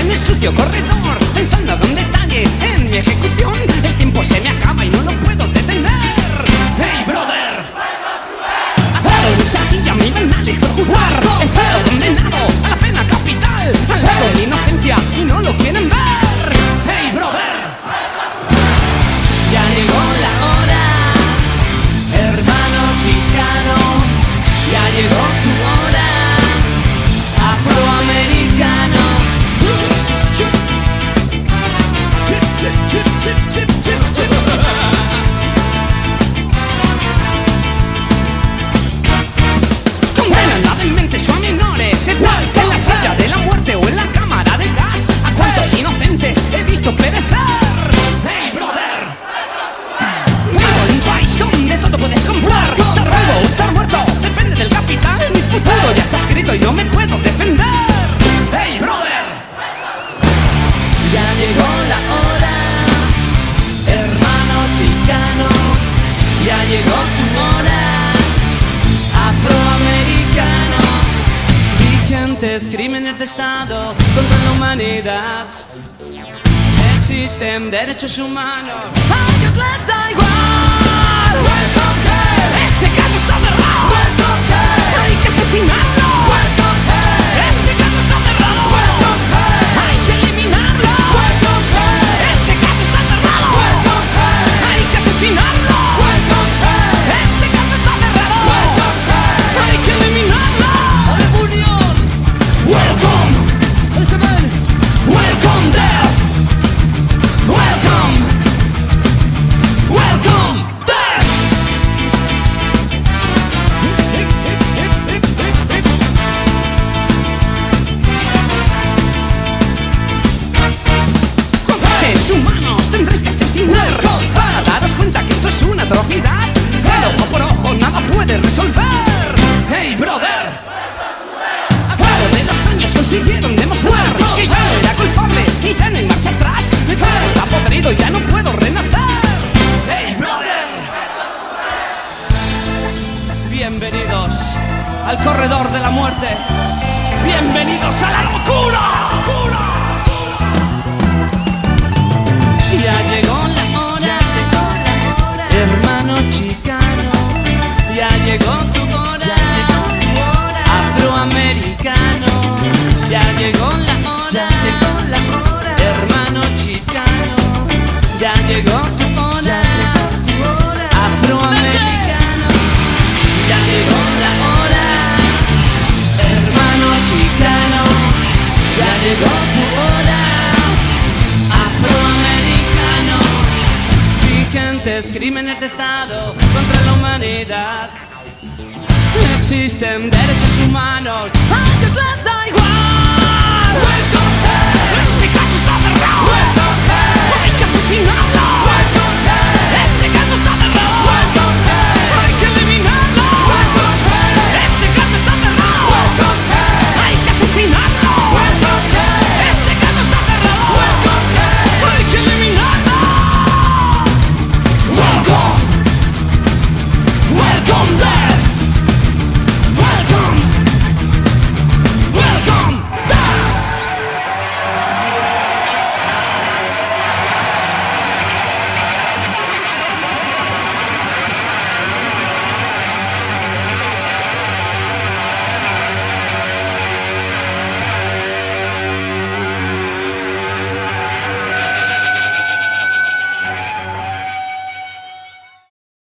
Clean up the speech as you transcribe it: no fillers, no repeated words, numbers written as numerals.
En el sucio corredor, pensando en detalle en mi ejecución. El tiempo se me acaba y no lo puedo detener. Hey brother, atado en esa silla me iban a electrocutar. He sido condenado a la pena capital, al lado de mi inocencia y no lo quieren ver. Hey brother, ya llegó la hora, hermano chicano, ya llegó tu hora, afroamericano. Condenan gravemente su a menores, igual que en la silla de la muerte o en la cámara de gas. ¿A cuántos inocentes he visto perecer? Hey brother, vivo en un país donde todo puedes comprar. Estar vivo o estar muerto depende del capital. Mi futuro ya está escrito y no me puedo defender. Hey brother, ya llegó la hora, hermano chicano, ya llegó tu hora, afroamericano. vigentes crímenes de Estado contra la humanidad. Existen derechos humanos, a ellos les da igual. Welcome hell, Este caso está cerrado, welcome hell, hay que asesinarlo. welcome hell, Este caso está cerrado, welcome hell, hay que eliminarlo. welcome hell, Este caso está cerrado, welcome hell, hay que asesinarlo. welcome hell, Este caso está cerrado, welcome hell. hay que eliminarlo. Welcome, welcome death, welcome, welcome death. Seres humanos tendréis que asesinar para daros cuenta que esto es una atrocidad. El ojo por ojo nada puede resolver. Hey brother, a cabo de los años consiguieron demostrar que ya no era culpable y ya no hay marcha atrás. Mi cuerpo está podrido y ya no puedo renacer. Hey brother, bienvenidos al corredor de la muerte. Bienvenidos a la locura. Ya llegó la hora, hermano chicano, ya llegó tu hora, afroamericano, ya llegó la hora, hermano chicano, ya llegó tu hora, afroamericano, ya llegó la hora, hermano chicano, ya llegó tu hora, afroamericano. Vigentes crímenes de Estado contra la humanidad. Existen derechos humanos, a ellos les da igual.